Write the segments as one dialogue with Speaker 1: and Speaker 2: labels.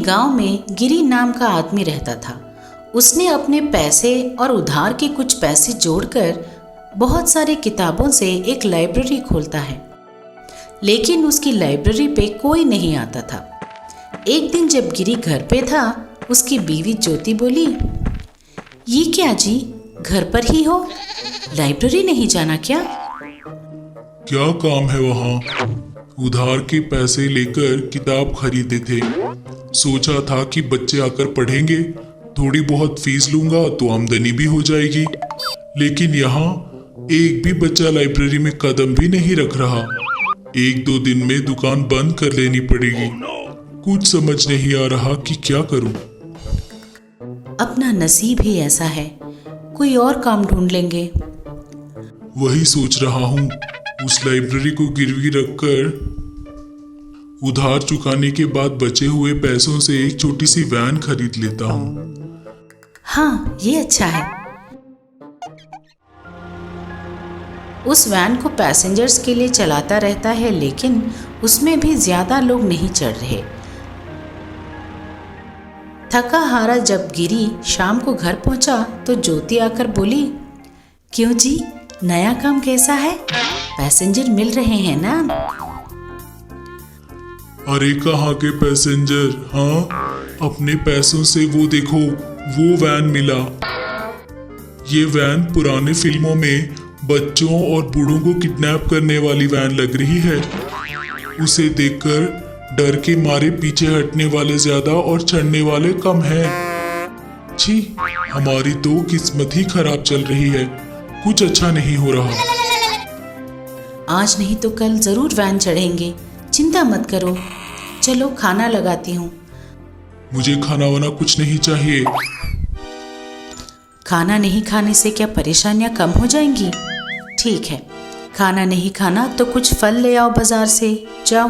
Speaker 1: गांव में गिरी नाम का आदमी रहता था। उसने अपने पैसे और उधार के कुछ पैसे जोड़कर बहुत सारी किताबों से एक लाइब्रेरी खोलता है, लेकिन उसकी लाइब्रेरी पे कोई नहीं आता था। एक दिन जब गिरी घर पे था, उसकी बीवी ज्योति बोली, ये क्या जी, घर पर ही हो, लाइब्रेरी नहीं जाना क्या?
Speaker 2: क्या काम है वहाँ? उधार के पैसे लेकर किताब खरीदे थे। सोचा था कि बच्चे आकर पढ़ेंगे, थोड़ी बहुत फीस लूंगा तो आमदनी भी हो जाएगी। लेकिन यहाँ एक भी बच्चा लाइब्रेरी में कदम भी नहीं रख रहा। 1-2 दिन में दुकान बंद कर लेनी पड़ेगी। कुछ समझ नहीं आ रहा कि क्या करूं।
Speaker 1: अपना नसीब ही ऐसा है, कोई और काम ढूंढ लेंगे।
Speaker 2: वही सोच रहा हूँ, उस लाइब्रेरी को गिरवी रखकर उधार चुकाने के बाद बचे हुए पैसों से एक छोटी सी वैन खरीद लेता हूँ।
Speaker 1: हाँ, ये अच्छा है। उस वैन को पैसेंजर्स के लिए चलाता रहता है, लेकिन उसमें भी ज्यादा लोग नहीं चढ़ रहे। थका हारा जब गिरी शाम को घर पहुंचा तो ज्योति आकर बोली, क्यों जी, नया काम कैसा है? पैसेंजर मिल रहे हैं ना?
Speaker 2: अरे कहाँ के पैसेंजर, हाँ अपने पैसों से वो देखो, वो वैन मिला। ये वैन पुराने फिल्मों में बच्चों और बूढ़ों को किडनैप करने वाली वैन लग रही है। उसे देखकर डर के मारे पीछे हटने वाले ज्यादा और चढ़ने वाले कम हैं। छी, हमारी तो किस्मत ही खराब चल रही है, कुछ अच्छा नहीं हो रहा।
Speaker 1: आज नहीं तो कल जरूर वैन चढ़ेंगे, चिंता मत करो। चलो खाना लगाती हूँ।
Speaker 2: मुझे खाना वाना कुछ नहीं चाहिए।
Speaker 1: खाना नहीं खाने से क्या परेशानियां कम हो जाएंगी? ठीक है, खाना नहीं खाना तो कुछ फल ले आओ बाजार से, जाओ।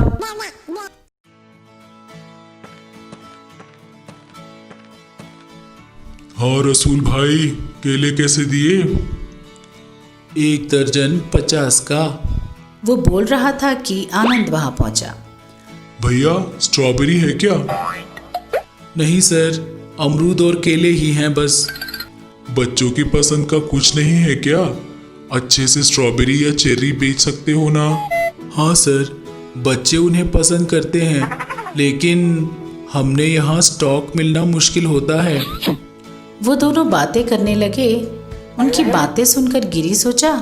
Speaker 2: हाँ रसूल भाई, केले कैसे दिए?
Speaker 3: 1 दर्जन 50 का।
Speaker 1: वो बोल रहा था कि आनंद वहां पहुंचा।
Speaker 2: भैया स्ट्रॉबेरी है क्या?
Speaker 3: नहीं सर, अमरूद और केले ही हैं बस।
Speaker 2: बच्चों की पसंद का कुछ नहीं है क्या? अच्छे से स्ट्रॉबेरी या चेरी बेच सकते हो ना?
Speaker 3: हाँ सर, बच्चे उन्हें पसंद करते हैं, लेकिन हमने यहाँ स्टॉक मिलना मुश्किल होता है।
Speaker 1: वो दोनों बातें करने लगे। उनकी बातें सुनकर गिरी सोचा,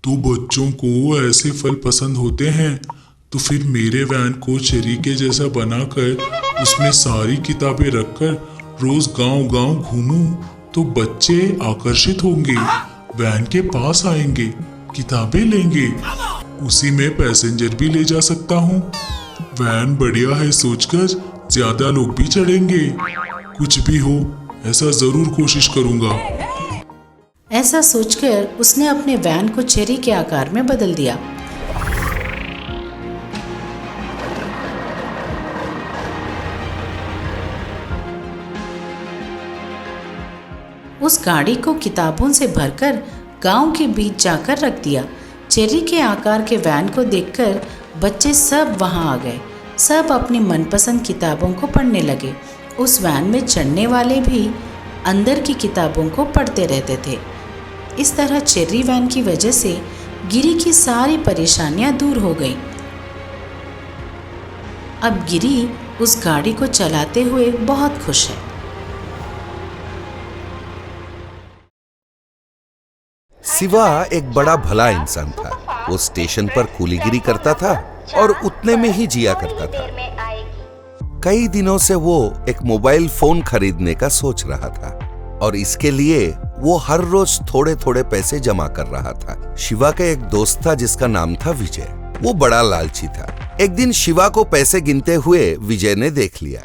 Speaker 2: तो बच्चों को ऐसे फल पसंद होते हैं, तो फिर मेरे वैन को चेरी के जैसा बनाकर उसमें सारी किताबें रखकर रोज गांव-गांव घूमूं तो बच्चे आकर्षित होंगे, वैन के पास आएंगे, किताबें लेंगे, उसी में पैसेंजर भी ले जा सकता हूँ। वैन बढ़िया है सोचकर ज्यादा लोग भी चढ़ेंगे। कुछ भी हो, ऐसा जरूर कोशिश करूंगा।
Speaker 1: ऐसा सोचकर उसने अपने वैन को चेरी के आकार में बदल दिया। उस गाड़ी को किताबों से भरकर गांव के बीच जाकर रख दिया। चेरी के आकार के वैन को देखकर बच्चे सब वहां आ गए। सब अपनी मनपसंद किताबों को पढ़ने लगे। उस वैन में चढ़ने वाले भी अंदर की किताबों को पढ़ते रहते थे। इस तरह चेरी वैन की वजह से गिरी की सारी परेशानियां दूर हो गईं। अब गिरी उस गाड़ी को चलाते हुए बहुत खुश है।
Speaker 4: शिवा एक बड़ा भला इंसान था। वो स्टेशन पर कूलीगिरी करता था और उतने में ही जिया करता था। कई दिनों से वो एक मोबाइल फोन खरीदने का सोच रहा था और इसके लिए वो हर रोज थोड़े थोड़े पैसे जमा कर रहा था। शिवा का एक दोस्त था जिसका नाम था विजय। वो बड़ा लालची था। एक दिन शिवा को पैसे गिनते हुए विजय ने देख लिया।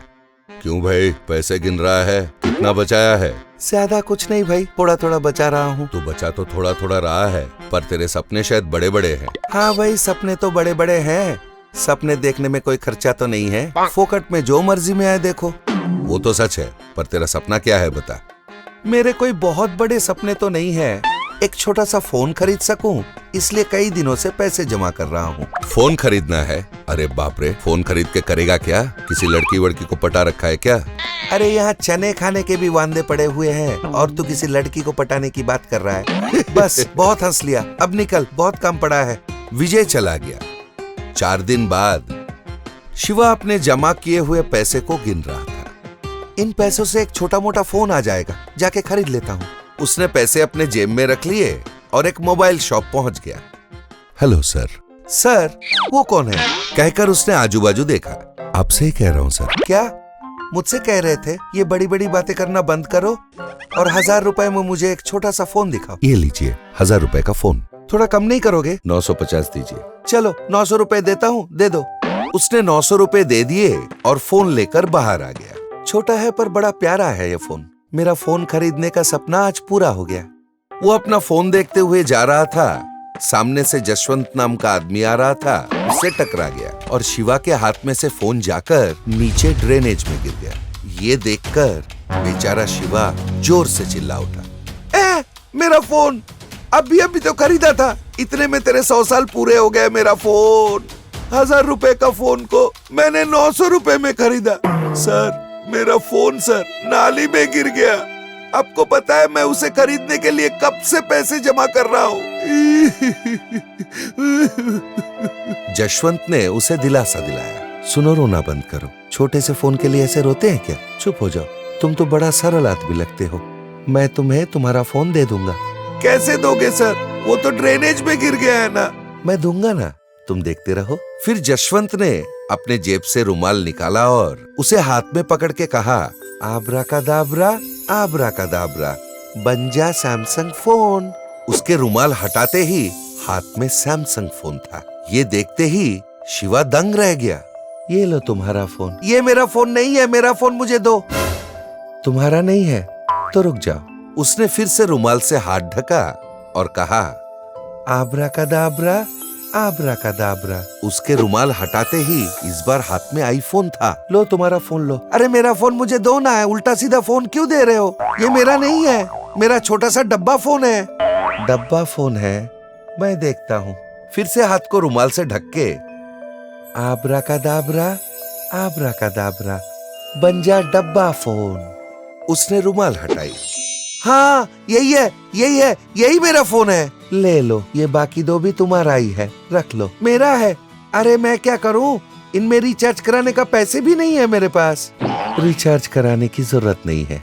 Speaker 4: क्यों भाई, पैसे गिन रहा है? कितना बचाया है? ज्यादा कुछ नहीं भाई, थोड़ा थोड़ा बचा रहा हूँ। तो बचा तो थोड़ा थोड़ा रहा है, पर तेरे सपने शायद बड़े बड़े हैं। हाँ भाई, सपने तो बड़े बड़े हैं। सपने देखने में कोई खर्चा तो नहीं है, फोकट में जो मर्जी में आए देखो। वो तो सच है, पर तेरा सपना क्या है बता। मेरे कोई बहुत बड़े सपने तो नहीं है, एक छोटा सा फोन खरीद सकूं, इसलिए कई दिनों से पैसे जमा कर रहा हूँ। फोन खरीदना है? अरे बाप रे, फोन खरीद के करेगा क्या? किसी लड़की वड़की को पटा रखा है क्या? अरे यहाँ चने खाने के भी वांदे पड़े हुए हैं और तू किसी लड़की को पटाने की बात कर रहा है। बस बहुत हंस लिया, अब निकल, बहुत काम पड़ा है। विजय चला गया। 4 दिन बाद शिवा अपने जमा किए हुए पैसे को गिन रहा था। इन पैसों से एक छोटा मोटा फोन आ जाएगा, जाके खरीद लेता हूँ। उसने पैसे अपने जेब में रख लिए और एक मोबाइल शॉप पहुंच गया। Hello sir. सर, वो कौन है? कहकर उसने आजू बाजू देखा। आपसे ही कह रहा हूँ सर। क्या? मुझसे कह रहे थे ये बड़ी बड़ी बातें करना बंद करो और 1000 रुपए में मुझे एक छोटा सा फोन दिखाओ। ये लीजिए 1000 रुपए का फोन। थोड़ा कम नहीं करोगे? 950 दीजिए। चलो 900 रुपए देता हूँ, दे दो। उसने 900 रुपए दे दिए और फोन लेकर बाहर आ गया। छोटा है पर बड़ा प्यारा है ये फोन। मेरा फोन खरीदने का सपना आज पूरा हो गया। वो अपना फोन देखते हुए जा रहा था। सामने से जशवंत नाम का आदमी आ रहा था, उससे टकरा गया और शिवा के हाथ में से फोन जाकर नीचे ड्रेनेज में गिर गया। ये देखकर बेचारा शिवा जोर से चिल्ला उठा, मेरा फोन अभी तो खरीदा था, इतने में तेरे 100 साल पूरे हो गए। मेरा फोन 1000 रुपए का फोन को मैंने 900 रुपए में खरीदा। सर, मेरा फोन सर नाली में गिर गया। आपको पता है मैं उसे खरीदने के लिए कब से पैसे जमा कर रहा हूँ। जशवंत ने उसे दिलासा दिलाया। सुनो, रोना बंद करो। छोटे से फोन के लिए ऐसे रोते हैं क्या? चुप हो जाओ, तुम तो बड़ा सरल आदमी लगते हो। मैं तुम्हें तुम्हारा फोन दे दूंगा। कैसे दोगे सर? वो तो ड्रेनेज में गिर गया है ना। मैं दूंगा ना, तुम देखते रहो। फिर जशवंत ने अपने जेब से रुमाल निकाला और उसे हाथ में पकड़ के कहा, आब्राकादाब्रा, आब्राकादाब्रा, बन जा सैमसंग फोन। उसके रुमाल हटाते ही हाथ में सैमसंग फोन था। ये देखते ही शिवा दंग रह गया। ये लो तुम्हारा फोन। ये मेरा फोन नहीं है, मेरा फोन मुझे दो। तुम्हारा नहीं है तो रुक जाओ। उसने फिर से रुमाल से हाथ ढका और कहा, आब्राकादाब्रा, आब्राकादाब्रा। उसके रुमाल हटाते ही इस बार हाथ में आईफोन था। लो तुम्हारा फोन लो। अरे मेरा फोन मुझे दो ना, है उल्टा सीधा फोन क्यों दे रहे हो? ये मेरा नहीं है, मेरा छोटा सा डब्बा फोन है। डब्बा फोन है, मैं देखता हूँ। फिर से हाथ को रुमाल से ढक के, आब्राकादाब्रा, आब्राकादाब्रा, बन जा डब्बा फोन। उसने रुमाल हटाई। हाँ, यही है, यही है, यही मेरा फोन है। ले लो, ये बाकी दो भी तुम्हारा ही है, रख लो। मेरा है? अरे मैं क्या करूं, इनमें रिचार्ज कराने का पैसे भी नहीं है मेरे पास। रिचार्ज कराने की जरूरत नहीं है,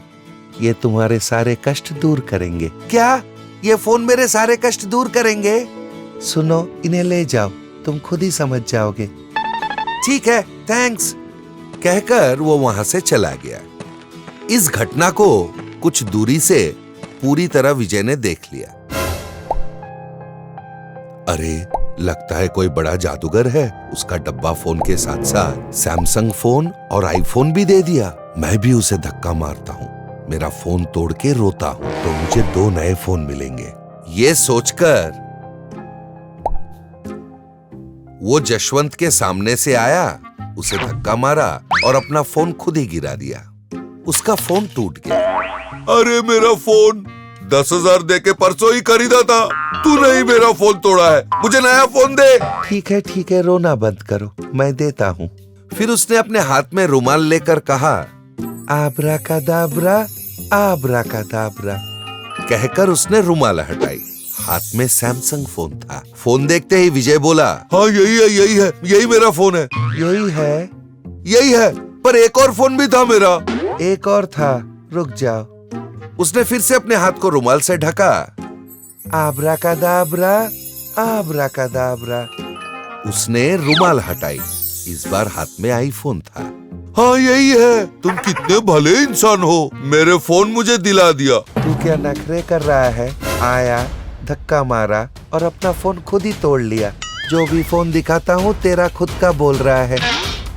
Speaker 4: ये तुम्हारे सारे कष्ट दूर करेंगे। क्या? ये फोन मेरे सारे कष्ट दूर करेंगे? सुनो, इन्हें ले जाओ, तुम खुद ही समझ जाओगे। ठीक है, थैंक्स, कहकर वो वहां से चला गया। इस घटना को कुछ दूरी से पूरी तरह विजय ने देख लिया। अरे, लगता है कोई बड़ा जादूगर है। उसका डब्बा फोन के साथ साथ सैमसंग फोन और आईफोन भी दे दिया। मैं भी उसे धक्का मारता हूँ, मेरा फोन तोड़ के रोता हूँ तो मुझे 2 नए फोन मिलेंगे। ये सोचकर वो जशवंत के सामने से आया, उसे धक्का मारा और अपना फोन खुद ही गिरा दिया। उसका फोन टूट गया। अरे मेरा फोन 10,000 देके परसों ही खरीदा था, तूने ही मेरा फोन तोड़ा है, मुझे नया फोन दे। ठीक है, रोना बंद करो, मैं देता हूँ। फिर उसने अपने हाथ में रुमाल लेकर कहा, आब्राकादाब्रा, आब्राकादाब्रा, कहकर उसने रुमाल हटाई। हाथ में सैमसंग फोन था। फोन देखते ही विजय बोला, हाँ यही मेरा फोन है। यही है, पर एक और फोन भी था मेरा। एक और था, रुक जाओ। उसने फिर से अपने हाथ को रुमाल से ढका। आब्राकादाब्रा, आब्राकादाब्रा। उसने रुमाल हटाई। इस बार हाथ में आईफोन था। हाँ यही है, तुम कितने भले इंसान हो, मेरे फोन मुझे दिला दिया। तू क्या नखरे कर रहा है? आया, धक्का मारा और अपना फोन खुद ही तोड़ लिया। जो भी फोन दिखाता हूँ तेरा खुद का बोल रहा है।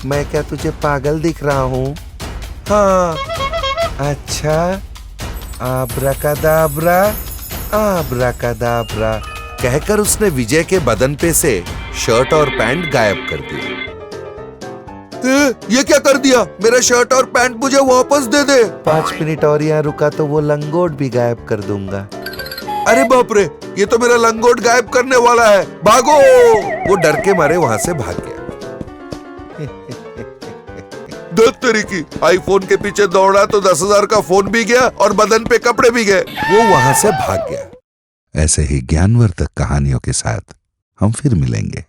Speaker 4: मैं क्या तुझे पागल दिख रहा हूँ? हाँ, अच्छा, आब्राकादाब्रा, आब्राकादाब्रा, कहकर उसने विजय के बदन पे से शर्ट और पैंट गायब कर दिया। ये क्या कर दिया? मेरा शर्ट और पैंट मुझे वापस दे दे। 5 मिनट और यहाँ रुका तो वो लंगोट भी गायब कर दूंगा। अरे बाप रे, ये तो मेरा लंगोट गायब करने वाला है, भागो। वो डर के मारे वहां से भाग गया। दस तरीकी, आईफोन के पीछे दौड़ा तो 10,000 का फोन भी गया और बदन पे कपड़े भी गए। वो वहां से भाग गया। ऐसे ही ज्ञानवर्धक कहानियों के साथ हम फिर मिलेंगे।